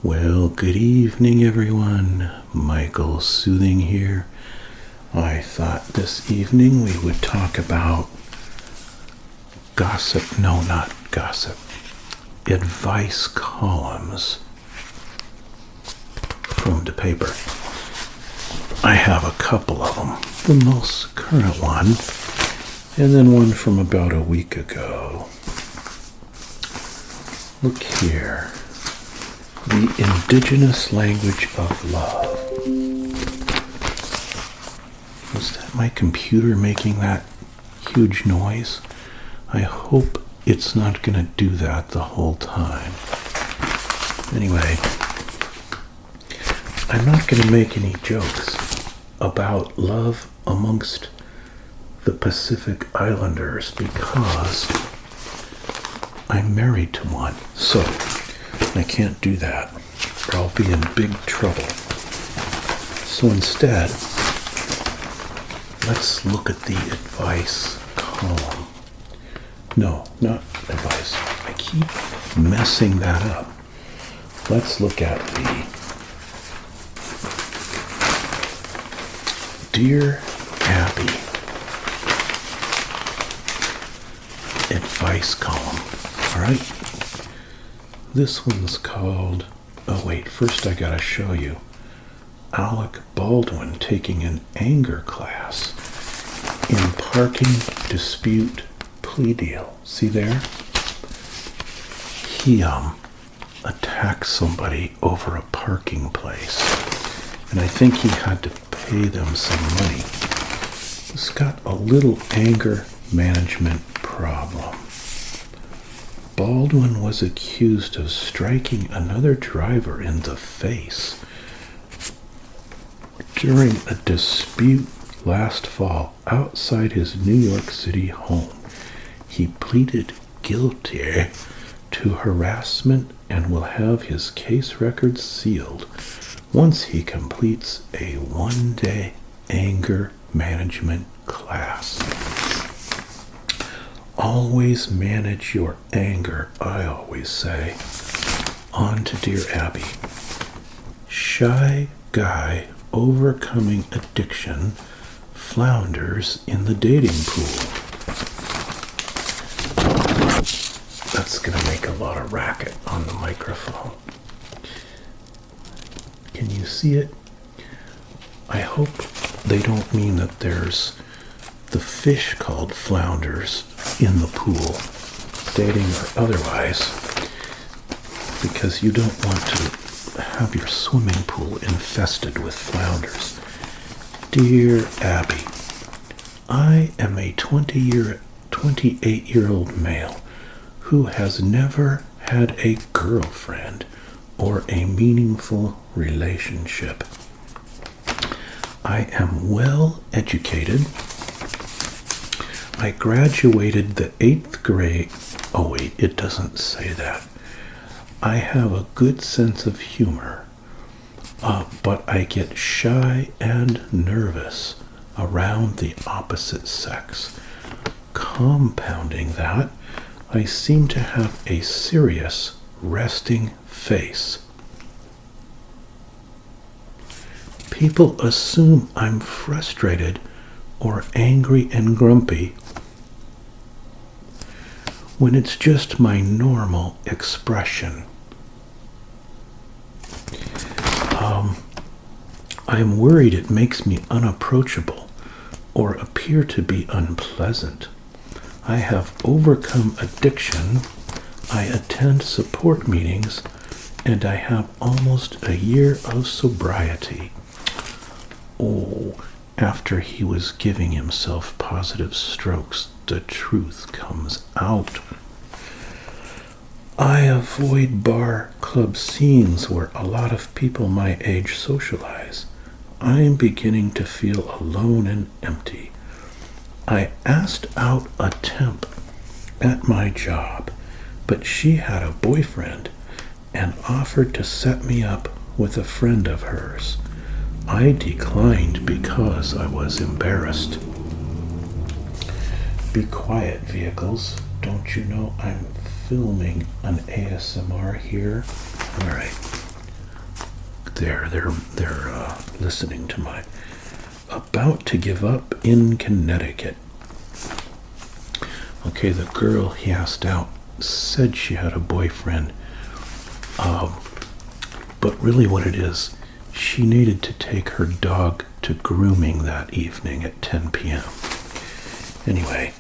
Well, good evening, everyone. Michael Soothing here. I thought this evening we would talk about gossip. No, not gossip. Advice columns from the paper. I have a couple of them. The most current one, and then one from about a week ago. Look here. The indigenous language of love. Was that my computer making that huge noise? I hope it's not going to do that the whole time. Anyway, I'm not going to make any jokes about love amongst the Pacific Islanders because I'm married to one. So I can't do that, or I'll be in big trouble. So instead, let's look at the advice column. No, not advice. I keep messing that up. Let's look at the Dear Abby advice column. All right? This one's called, oh wait, first I gotta show you. Alec Baldwin taking an anger class in parking dispute plea deal. See there? He attacked somebody over a parking place, and I think he had to pay them some money. He's got a little anger management problem. Baldwin was accused of striking another driver in the face during a dispute last fall outside his New York City home. He pleaded guilty to harassment and will have his case record sealed once he completes a one-day anger management class. Always manage your anger, I always say. On to Dear Abby. Shy guy overcoming addiction flounders in the dating pool. That's going to make a lot of racket on the microphone. Can you see it? I hope they don't mean that there's the fish called flounders in the pool, dating or otherwise, because you don't want to have your swimming pool infested with flounders. Dear Abby, I am a 28-year-old male who has never had a girlfriend or a meaningful relationship. I am well educated. I graduated the 8th grade. Oh wait, it doesn't say that. I have a good sense of humor, but I get shy and nervous around the opposite sex. Compounding that, I seem to have a serious resting face. People assume I'm frustrated or angry and grumpy when it's just my normal expression. I'm worried it makes me unapproachable or appear to be unpleasant. I have overcome addiction. I attend support meetings, and I have almost a year of sobriety. Oh, after he was giving himself positive strokes, the truth comes out. I avoid bar club scenes where a lot of people my age socialize. I'm beginning to feel alone and empty. I asked out a temp at my job, but she had a boyfriend and offered to set me up with a friend of hers. I declined because I was embarrassed. Be quiet, vehicles. Don't you know I'm filming an ASMR here? All right. there. They're listening to my about to give up in Connecticut. Okay, the girl he asked out said she had a boyfriend, but really what it is, she needed to take her dog to grooming that evening at 10 p.m. Anyway,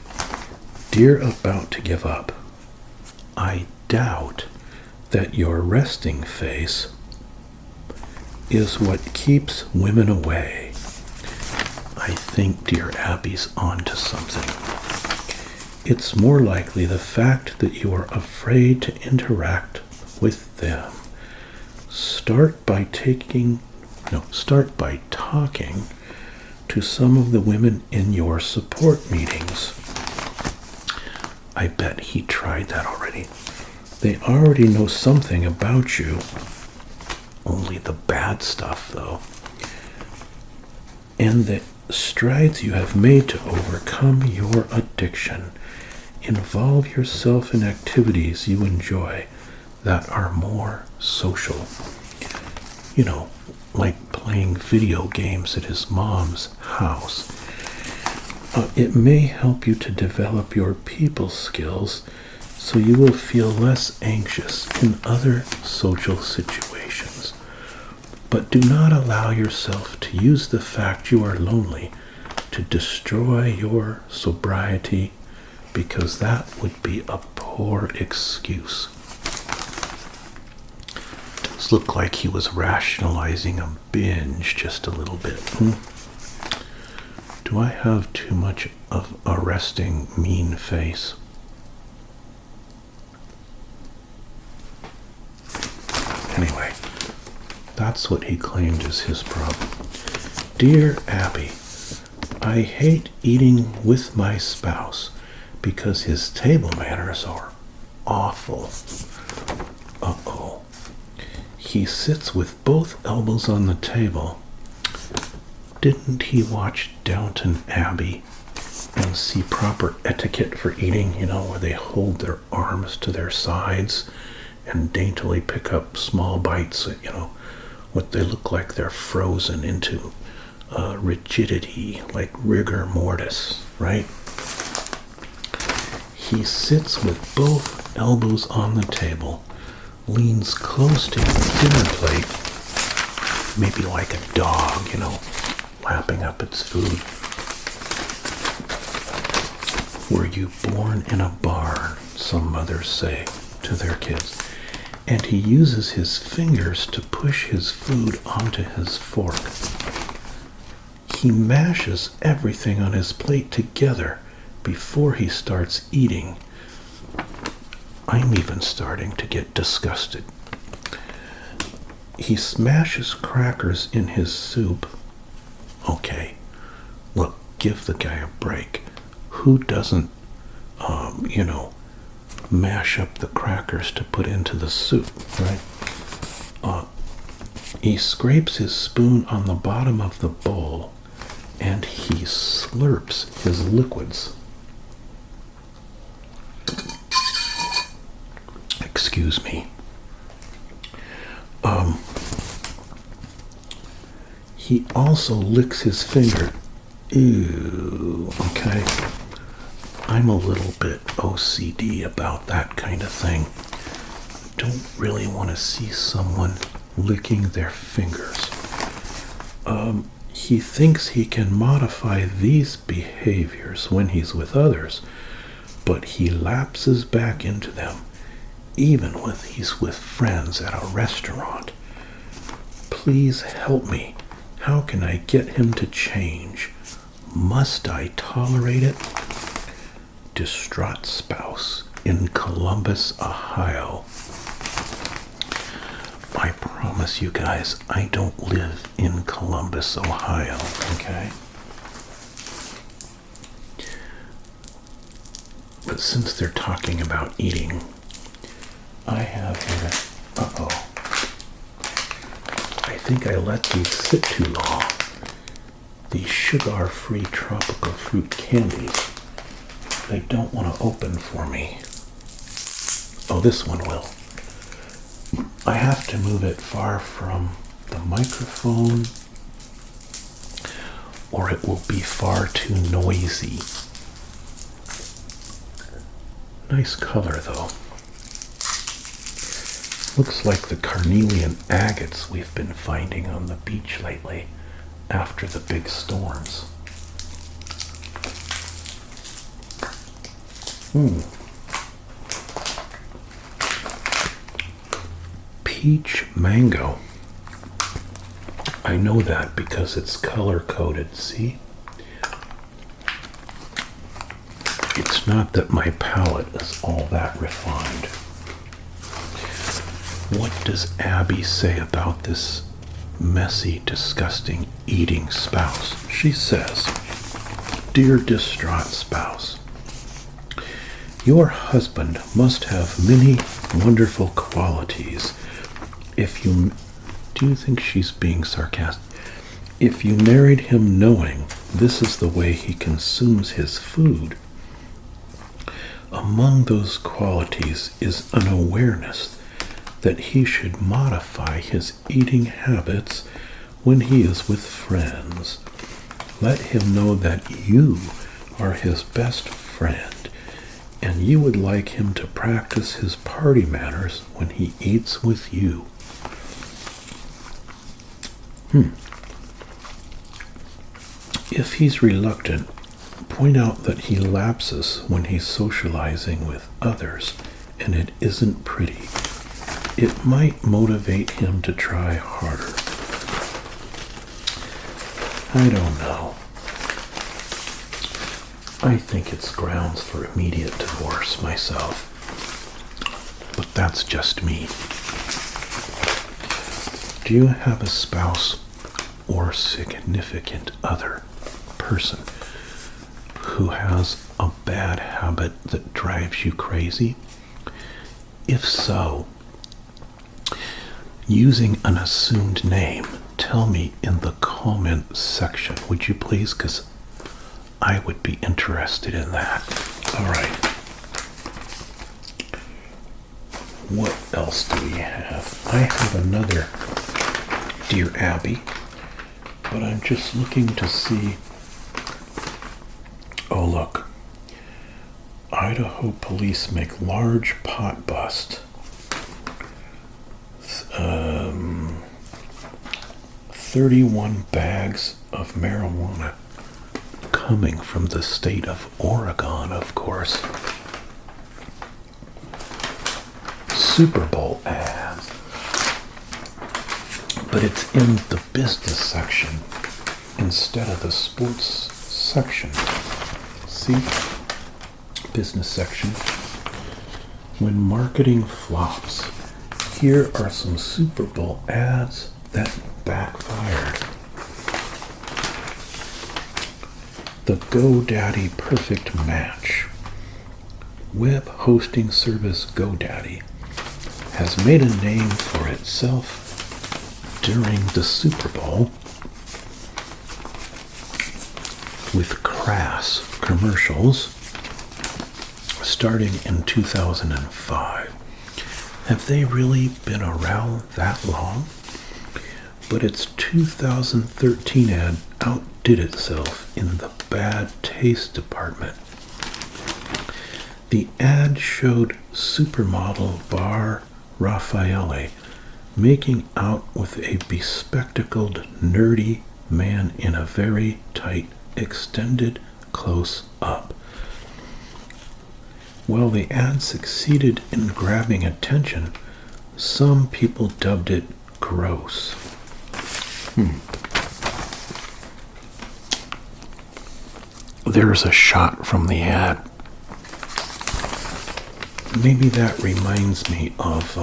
dear about to give up, I doubt that your resting face is what keeps women away. I think dear Abby's onto something. It's more likely the fact that you are afraid to interact with them. Start by talking to some of the women in your support meetings. I bet he tried that already. They already know something about you. Only the bad stuff, though. And the strides you have made to overcome your addiction. Involve yourself in activities you enjoy that are more social. You know, like playing video games at his mom's house. It may help you to develop your people skills so you will feel less anxious in other social situations. But do not allow yourself to use the fact you are lonely to destroy your sobriety, because that would be a poor excuse. It does look like he was rationalizing a binge just a little bit. Do I have too much of a resting mean face? Anyway, that's what he claimed is his problem. Dear Abby, I hate eating with my spouse because his table manners are awful. Uh-oh. He sits with both elbows on the table. Didn't he watch Downton Abbey and see proper etiquette for eating, you know, where they hold their arms to their sides and daintily pick up small bites, you know, what they look like they're frozen into rigidity, like rigor mortis, right? He sits with both elbows on the table, leans close to his dinner plate, maybe like a dog, you know, lapping up its food. Were you born in a barn, some mothers say to their kids. And he uses his fingers to push his food onto his fork. He mashes everything on his plate together before he starts eating. I'm even starting to get disgusted. He smashes crackers in his soup. Okay, look, give the guy a break. Who doesn't, mash up the crackers to put into the soup, right? He scrapes his spoon on the bottom of the bowl and he slurps his liquids. Excuse me. He also licks his finger. Ew, okay. I'm a little bit OCD about that kind of thing. Don't really want to see someone licking their fingers. He thinks he can modify these behaviors when he's with others, but he lapses back into them, even when he's with friends at a restaurant. Please help me. How can I get him to change? Must I tolerate it? Distraught spouse in Columbus, Ohio. I promise you guys, I don't live in Columbus, Ohio, okay? But since they're talking about eating, I have here, I think I let these sit too long. These sugar-free tropical fruit candies. They don't want to open for me. Oh, this one will. I have to move it far from the microphone, or it will be far too noisy. Nice color, though. Looks like the carnelian agates we've been finding on the beach lately after the big storms. Peach mango. I know that because it's color-coded, see? It's not that my palate is all that refined. What does Abby say about this messy, disgusting eating spouse? She says, "Dear distraught spouse, your husband must have many wonderful qualities. Do you think she's being sarcastic? If you married him knowing this is the way he consumes his food, among those qualities is an awareness that he should modify his eating habits when he is with friends. Let him know that you are his best friend, and you would like him to practice his party manners when he eats with you." If he's reluctant, point out that he lapses when he's socializing with others, and it isn't pretty. It might motivate him to try harder. I don't know. I think it's grounds for immediate divorce myself. But that's just me. Do you have a spouse or significant other person who has a bad habit that drives you crazy? If so, using an assumed name, tell me in the comment section, would you please? Because I would be interested in that. All right. What else do we have? I have another Dear Abby, but I'm just looking to see. Oh, look. Idaho police make large pot bust. 31 bags of marijuana coming from the state of Oregon, of course. Super Bowl ads. But it's in the business section instead of the sports section. See? Business section. When marketing flops, here are some Super Bowl ads that backfired. The GoDaddy Perfect Match. Web hosting service GoDaddy has made a name for itself during the Super Bowl with crass commercials starting in 2005. Have they really been around that long? But its 2013 ad outdid itself in the bad taste department. The ad showed supermodel Bar Raffaele making out with a bespectacled, nerdy man in a very tight, extended close-up. While the ad succeeded in grabbing attention, some people dubbed it gross. There's a shot from the ad. Maybe that reminds me of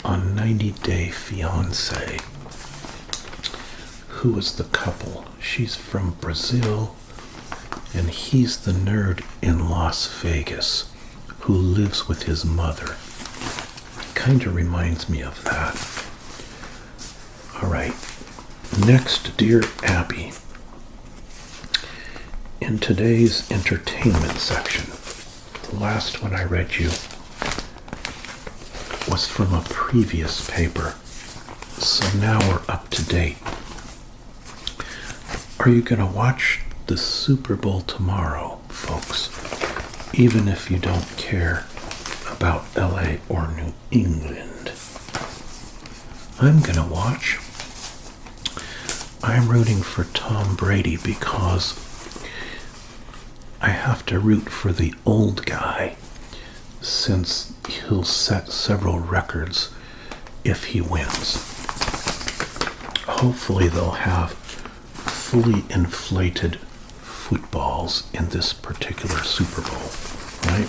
a 90 Day Fiancé. Who is the couple? She's from Brazil, and he's the nerd in Las Vegas who lives with his mother. Kind of reminds me of that. All right. Next, Dear Abby. In today's entertainment section, the last one I read you was from a previous paper. So now we're up to date. Are you going to watch the Super Bowl tomorrow, folks? Even if you don't care about LA or New England. I'm going to watch. I'm rooting for Tom Brady because I have to root for the old guy since he'll set several records if he wins. Hopefully they'll have fully inflated footballs in this particular Super Bowl, right?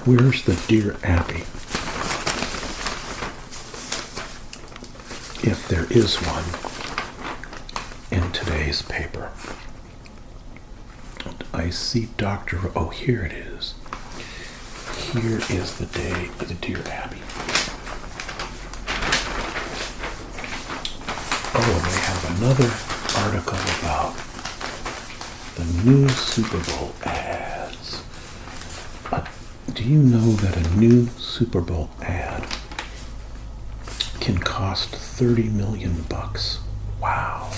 Where's the Dear Abby? If there is one in today's paper. I see Dr. Oh, here it is. Here is the day of the Dear Abby. Oh, they have another article about the new Super Bowl ads. Do you know that a new Super Bowl ad can cost $30 million? Wow.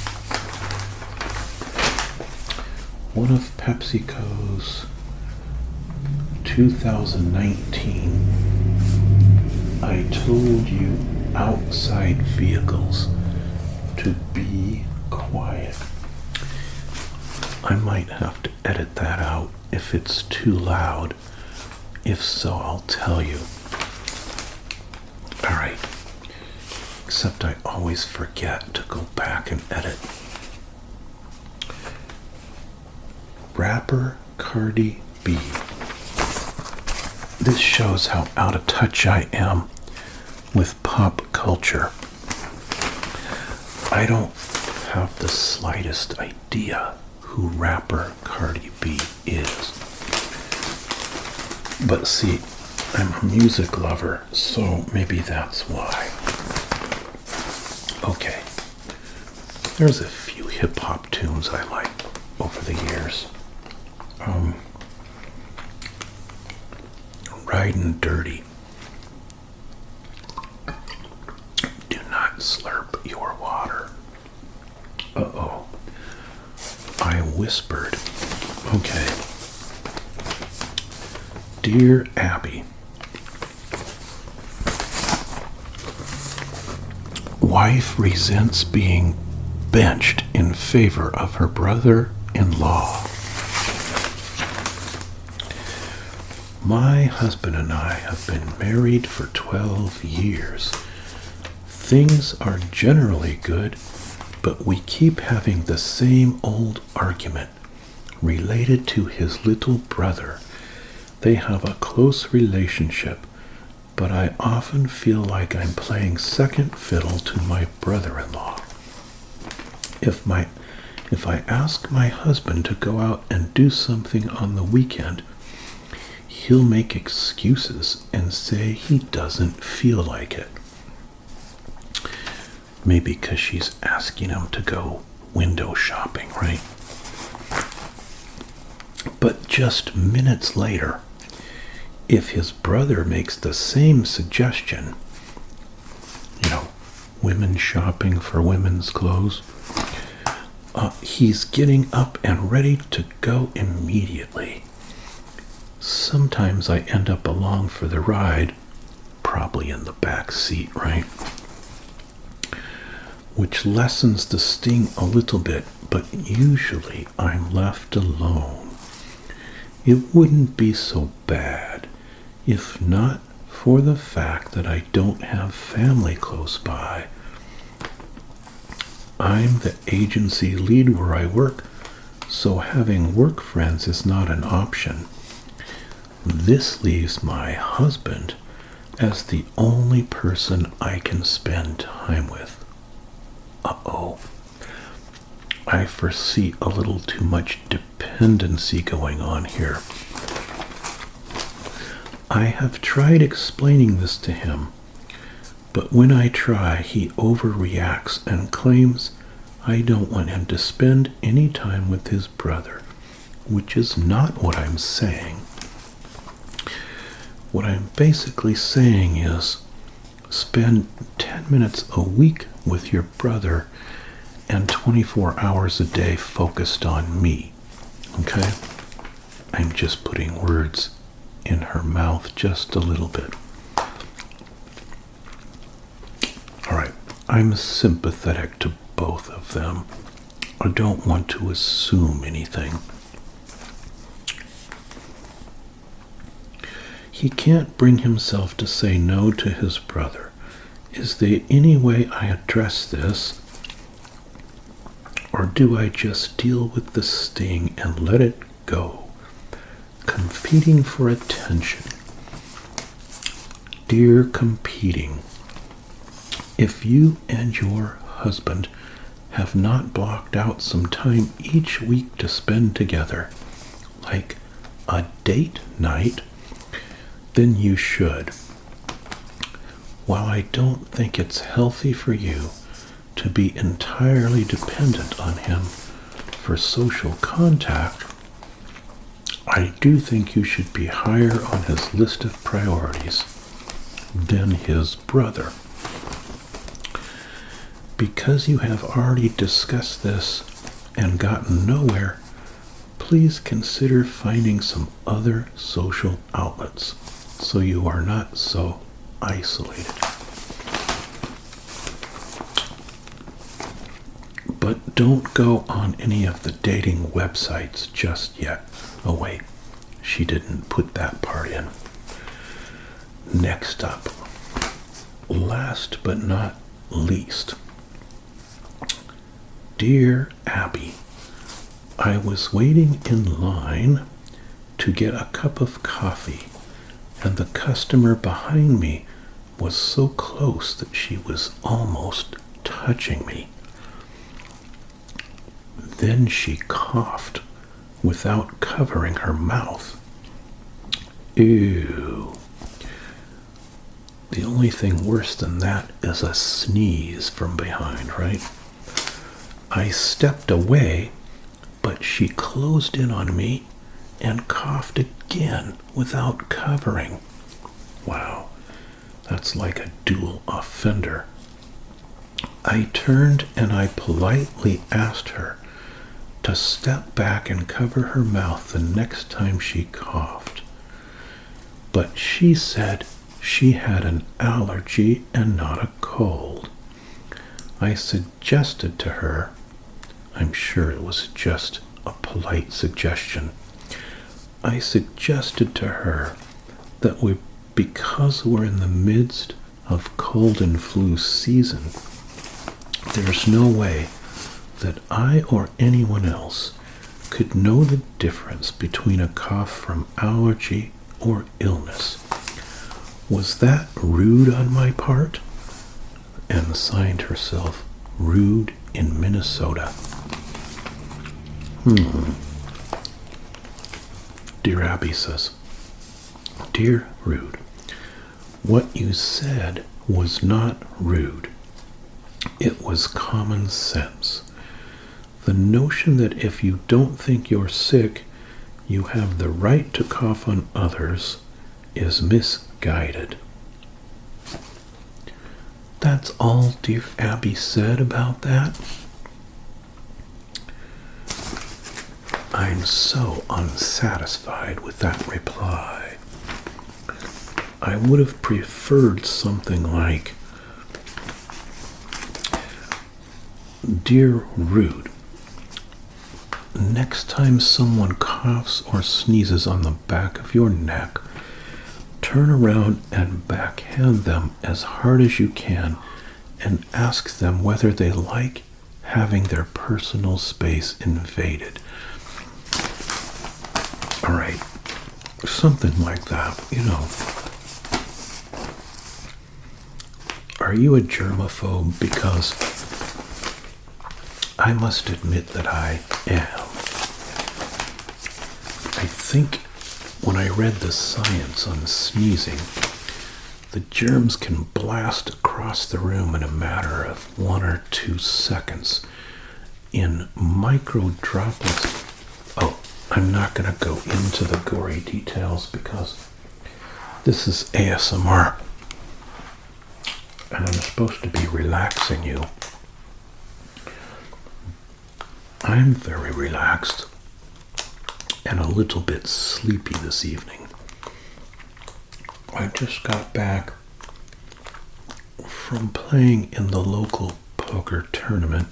One of PepsiCo's 2019 I told you outside vehicles to be quiet. I might have to edit that out if it's too loud. If so, I'll tell you. Alright. Except I always forget to go back and edit. Rapper Cardi B. This shows how out of touch I am with pop culture. I don't have the slightest idea who rapper Cardi B is. But see, I'm a music lover, so maybe that's why. Okay. There's a few hip-hop tunes I like over the years. Riding Dirty. Do not slurp your water. Uh-oh. I whispered. Okay. Dear Abby. Wife resents being benched in favor of her brother-in-law. My husband and I have been married for 12 years. Things are generally good, but we keep having the same old argument related to his little brother. They have a close relationship, but I often feel like I'm playing second fiddle to my brother-in-law. If I ask my husband to go out and do something on the weekend, he'll make excuses and say he doesn't feel like it. Maybe because she's asking him to go window shopping, right? But just minutes later, if his brother makes the same suggestion, women shopping for women's clothes, he's getting up and ready to go immediately. Sometimes I end up along for the ride, probably in the back seat, right? Which lessens the sting a little bit, but usually I'm left alone. It wouldn't be so bad if not for the fact that I don't have family close by. I'm the agency lead where I work, so having work friends is not an option. This leaves my husband as the only person I can spend time with. Uh-oh. I foresee a little too much dependency going on here. I have tried explaining this to him, but when I try, he overreacts and claims I don't want him to spend any time with his brother, which is not what I'm saying. What I'm basically saying is, spend 10 minutes a week with your brother and 24 hours a day focused on me. Okay? I'm just putting words in her mouth just a little bit. All right. I'm sympathetic to both of them. I don't want to assume anything. He can't bring himself to say no to his brother. Is there any way I address this? Or do I just deal with the sting and let it go? Competing for attention. Dear competing, if you and your husband have not blocked out some time each week to spend together, like a date night, then you should. While I don't think it's healthy for you to be entirely dependent on him for social contact, I do think you should be higher on his list of priorities than his brother. Because you have already discussed this and gotten nowhere, please consider finding some other social outlets so you are not so isolated. But don't go on any of the dating websites just yet. Oh wait, she didn't put that part in. Next up, last but not least, Dear Abby, I was waiting in line to get a cup of coffee, and the customer behind me was so close that she was almost touching me. Then she coughed without covering her mouth. Ew. The only thing worse than that is a sneeze from behind, right? I stepped away, but she closed in on me and coughed again without covering. Wow, that's like a dual offender. I turned and I politely asked her to step back and cover her mouth the next time she coughed. But she said she had an allergy and not a cold. I suggested to her, I'm sure it was just a polite suggestion, I suggested to her that because we're in the midst of cold and flu season, there's no way that I or anyone else could know the difference between a cough from allergy or illness. Was that rude on my part? And signed herself, Rude in Minnesota. Dear Abby says, Dear Rude, what you said was not rude. It was common sense. The notion that if you don't think you're sick, you have the right to cough on others is misguided. That's all dear Abby said about that? I'm so unsatisfied with that reply. I would have preferred something like, Dear Rude, next time someone coughs or sneezes on the back of your neck, turn around and backhand them as hard as you can and ask them whether they like having their personal space invaded. All right, something like that, you know. Are you a germaphobe? Because I must admit that I am. I think when I read the science on sneezing, the germs can blast across the room in a matter of 1 or 2 seconds in micro droplets. Oh, I'm not going to go into the gory details because this is ASMR. and I'm supposed to be relaxing you. I'm very relaxed and a little bit sleepy this evening. I just got back from playing in the local poker tournament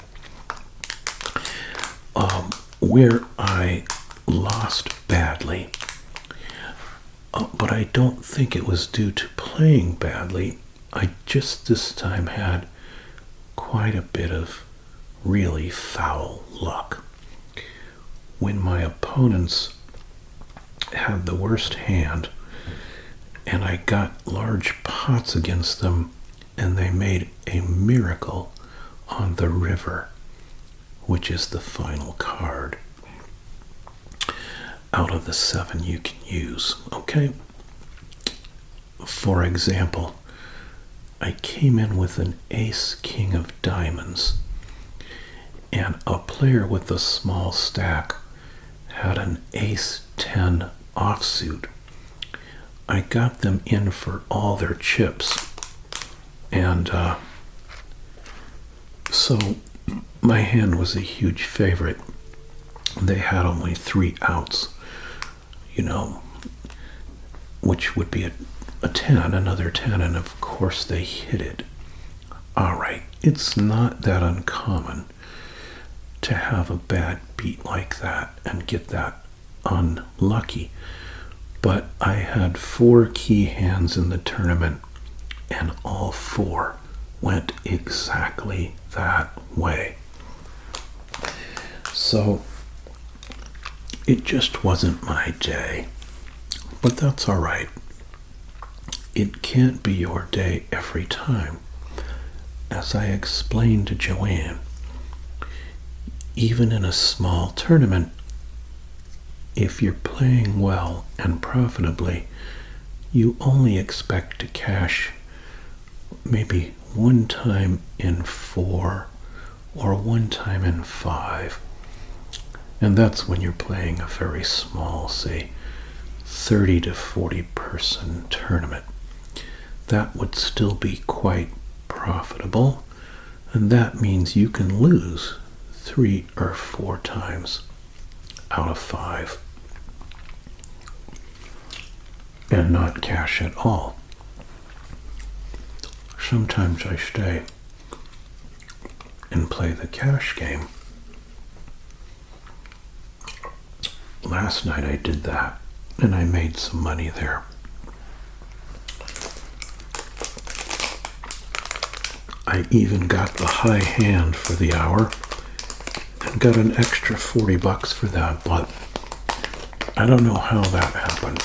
where I lost badly. But I don't think it was due to playing badly. I just this time had quite a bit of really foul luck. When my opponents had the worst hand and I got large pots against them and they made a miracle on the river, which is the final card out of the 7 you can use, okay? For example, I came in with an ace king of diamonds, and a player with a small stack had an ace 10 offsuit. I got them in for all their chips, and so my hand was a huge favorite. They had only 3 outs, which would be a 10, another 10, and of course they hit it. All right, it's not that uncommon to have a bad beat like that and get that unlucky. But I had 4 key hands in the tournament, and all 4 went exactly that way. So it just wasn't my day, but that's all right. It can't be your day every time. As I explained to Joanne, even in a small tournament, if you're playing well and profitably, you only expect to cash maybe 1 time in 4 or 1 time in 5. And that's when you're playing a very small, say, 30 to 40 person tournament. That would still be quite profitable, and that means you can lose 3 or 4 times out of 5 and not cash at all. Sometimes I stay and play the cash game. Last night I did that, and I made some money there. I even got the high hand for the hour and got an extra $40 for that, but I don't know how that happened,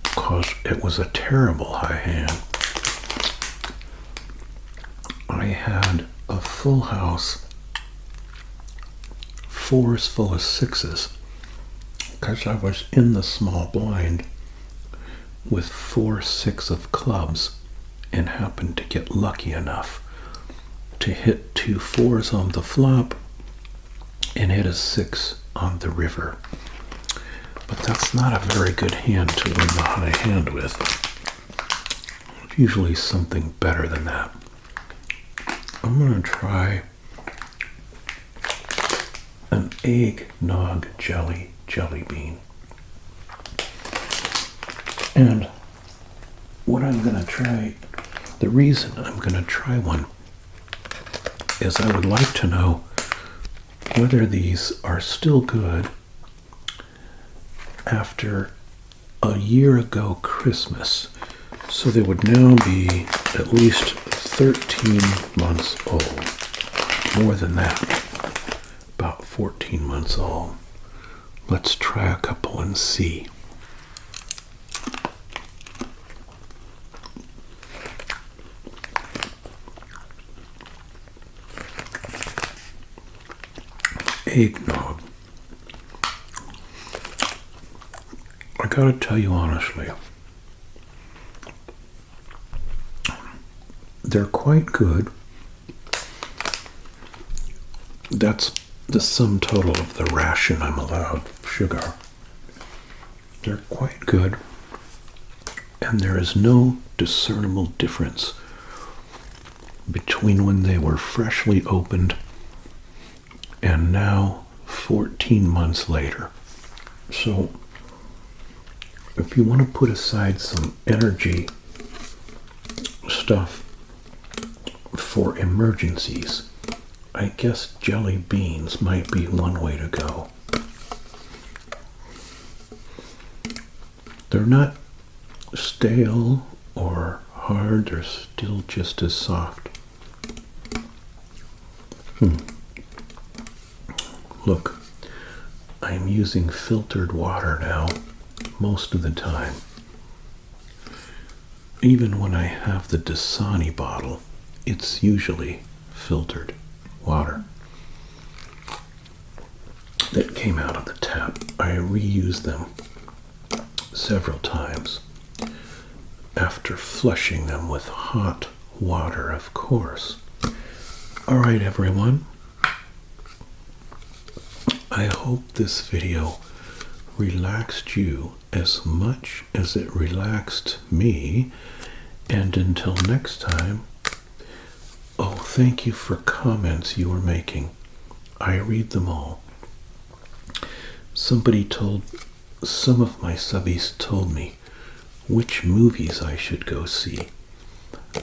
because it was a terrible high hand. I had a full house, 4s full of 6s, because I was in the small blind with 4-6 of clubs and happened to get lucky enough to hit 2 4s on the flop and hit a 6 on the river. But that's not a very good hand to win the high hand with. Usually something better than that. I'm going to try an eggnog jelly bean. And what I'm going to try, the reason I'm going to try one is I would like to know whether these are still good after a year ago Christmas. So they would now be at least 13 months old. More than that, about 14 months old. Let's try a couple and see. Eggnog. I gotta tell you honestly, they're quite good. That's the sum total of the ration I'm allowed of sugar. They're quite good, and there is no discernible difference between when they were freshly opened and now 14 months later. So if you want to put aside some energy stuff for emergencies, I guess jelly beans might be one way to go. They're not stale or hard, they're still just as soft. Look, I'm using filtered water now most of the time. Even when I have the Dasani bottle, it's usually filtered water that came out of the tap. I reuse them several times after flushing them with hot water, of course. All right, everyone. I hope this video relaxed you as much as it relaxed me. And until next time, oh, thank you for comments you were making. I read them all. Some of my subbies told me which movies I should go see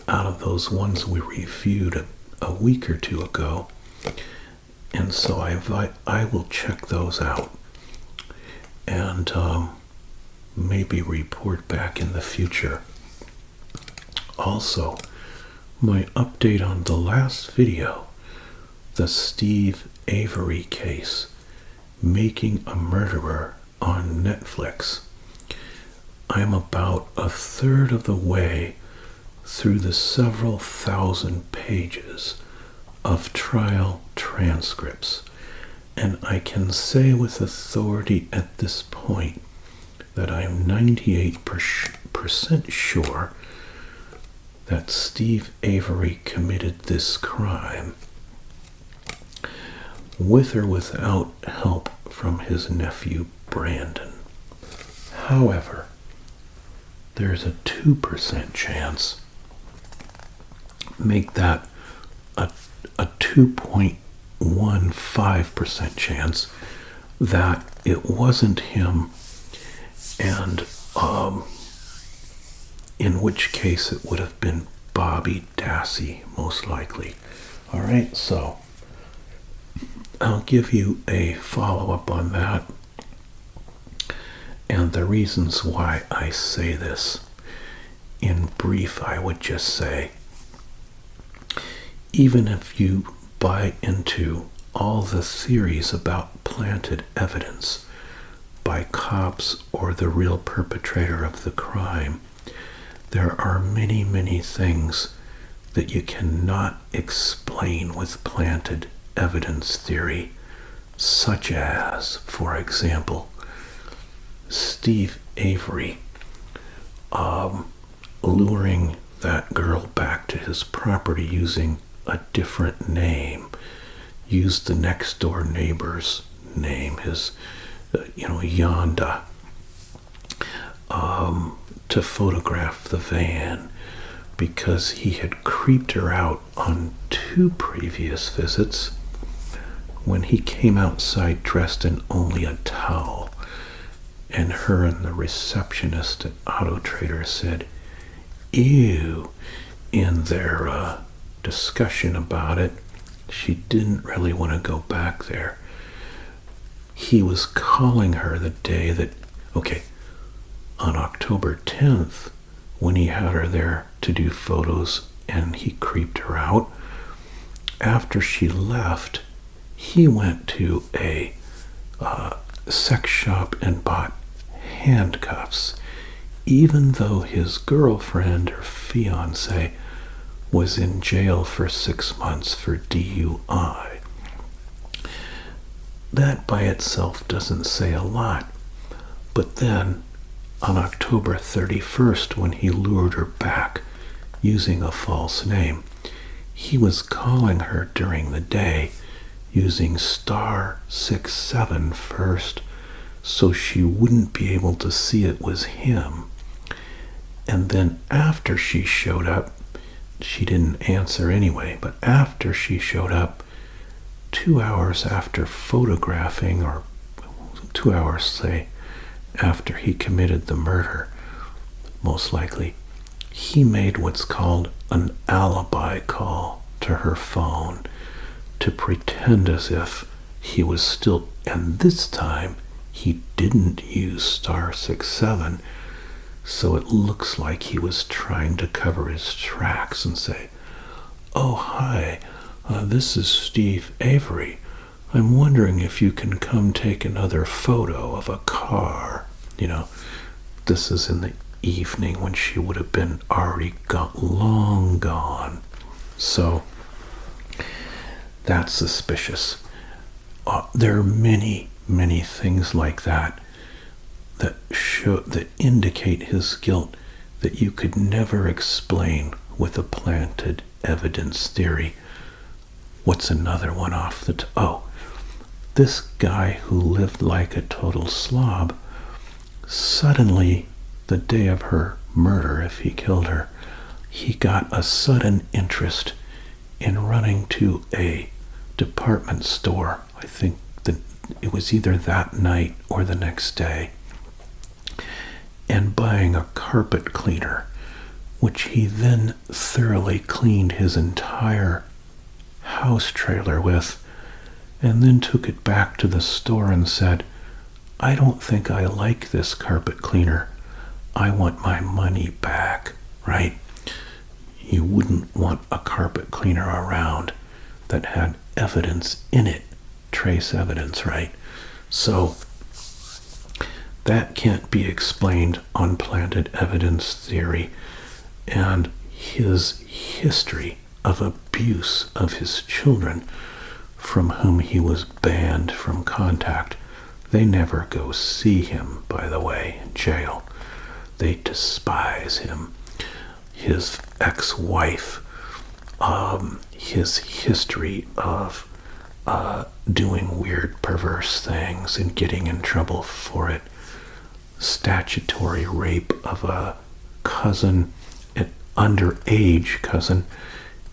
out of those ones we reviewed a week or two ago. And so I will check those out and maybe report back in the future. Also, my update on the last video, the Steve Avery case, Making a Murderer on Netflix. I'm about a third of the way through the several thousand pages of trial transcripts, and I can say with authority at this point that I'm 98% sure that Steve Avery committed this crime with or without help from his nephew Brandon. However, there's a 2% chance, make that a 2.15% chance that it wasn't him, and in which case it would have been Bobby Dassey, most likely. All right, so I'll give you a follow-up on that and the reasons why I say this. In brief, I would just say, even if you buy into all the theories about planted evidence by cops or the real perpetrator of the crime, there are many, many things that you cannot explain with planted evidence theory, such as, for example, Steve Avery luring that girl back to his property using a different name, used the next door neighbor's name, his Yonda, to photograph the van because he had creeped her out on 2 previous visits when he came outside dressed in only a towel, and her and the receptionist at Auto Trader said, "Ew," in their discussion about it. She didn't really want to go back there. He was calling her the day that, on October 10th, when he had her there to do photos and he creeped her out. After she left, he went to a sex shop and bought handcuffs, even though his girlfriend or fiance was in jail for 6 months for DUI. That by itself doesn't say a lot, but then on October 31st, when he lured her back using a false name, he was calling her during the day using *67 first, so she wouldn't be able to see it was him. And then after she showed up, she didn't answer anyway. But after she showed up, 2 hours after photographing, or 2 hours, say, after he committed the murder, most likely, he made what's called an alibi call to her phone to pretend as if he was still, and this time he didn't use *67, so it looks like he was trying to cover his tracks and say, "Oh, hi, this is Steve Avery. I'm wondering if you can come take another photo of a car." This is in the evening when she would have been already long gone. So that's suspicious. There are many, many things like that that indicate his guilt that you could never explain with a planted evidence theory. What's another one off the this guy who lived like a total slob, suddenly, the day of her murder, if he killed her, he got a sudden interest in running to a department store. I think that it was either that night or the next day, and buying a carpet cleaner, which he then thoroughly cleaned his entire house trailer with, and then took it back to the store and said, "I don't think I like this carpet cleaner. I want my money back," right? You wouldn't want a carpet cleaner around that had evidence in it, trace evidence, right? So that can't be explained on planted evidence theory. And his history of abuse of his children, from whom he was banned from contact. They never go see him, by the way, in jail. They despise him. His ex-wife, his history of doing weird, perverse things and getting in trouble for it, statutory rape of a cousin, an underage cousin,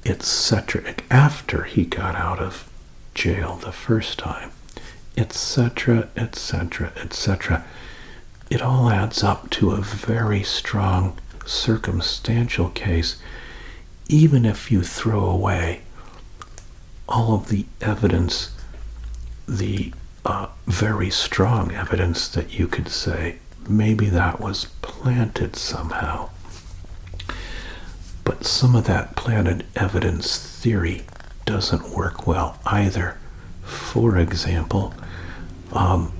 etc., after he got out of jail the first time, etc., etc., etc. It all adds up to a very strong circumstantial case, even if you throw away all of the evidence, the very strong evidence that you could say maybe that was planted somehow. But some of that planted evidence theory doesn't work well either. For example, on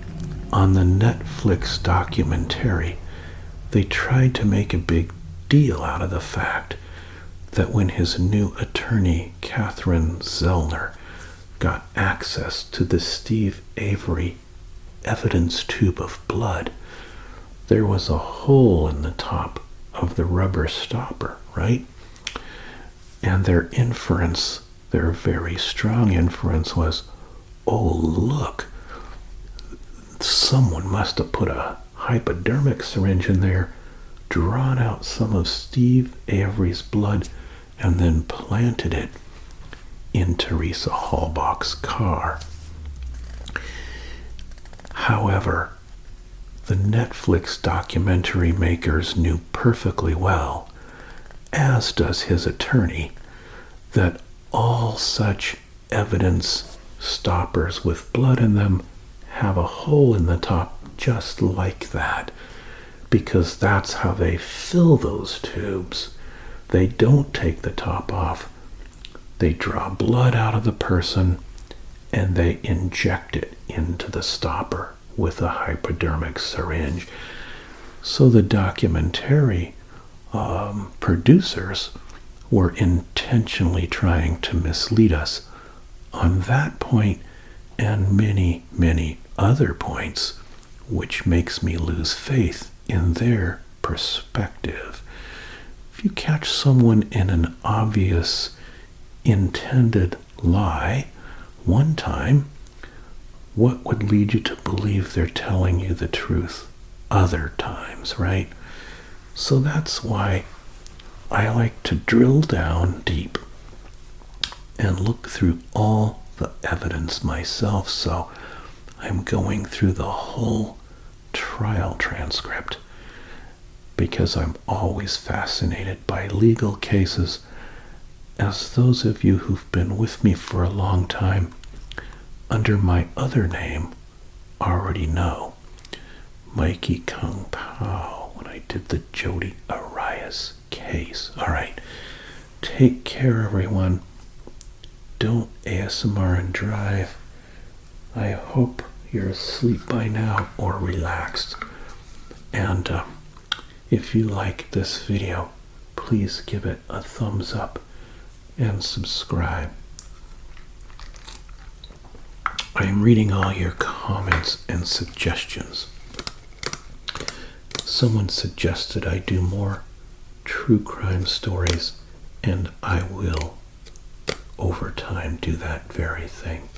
the Netflix documentary, they tried to make a big deal out of the fact that when his new attorney, Catherine Zellner, got access to the Steve Avery evidence tube of blood, there was a hole in the top of the rubber stopper, right? And their inference, their very strong inference was, oh, look, someone must have put a hypodermic syringe in there, drawn out some of Steve Avery's blood, and then planted it in Teresa Halbach's car. However, the Netflix documentary makers knew perfectly well, as does his attorney, that all such evidence stoppers with blood in them have a hole in the top just like that, because that's how they fill those tubes. They don't take the top off. They draw blood out of the person and they inject it into the stopper with a hypodermic syringe. So the documentary producers were intentionally trying to mislead us on that point and many, many other points, which makes me lose faith in their perspective. If you catch someone in an obvious intended lie one time, what would lead you to believe they're telling you the truth other times, right? So that's why I like to drill down deep and look through all the evidence myself, so I'm going through the whole trial transcript because I'm always fascinated by legal cases, as those of you who've been with me for a long time under my other name already know. Mikey Kung Pao, when I did the Jodi Arias case. All right, take care, everyone. Don't ASMR and drive. I hope you're asleep by now or relaxed. And if you like this video, please give it a thumbs up and subscribe. I am reading all your comments and suggestions. Someone suggested I do more true crime stories, and I will, over time, do that very thing.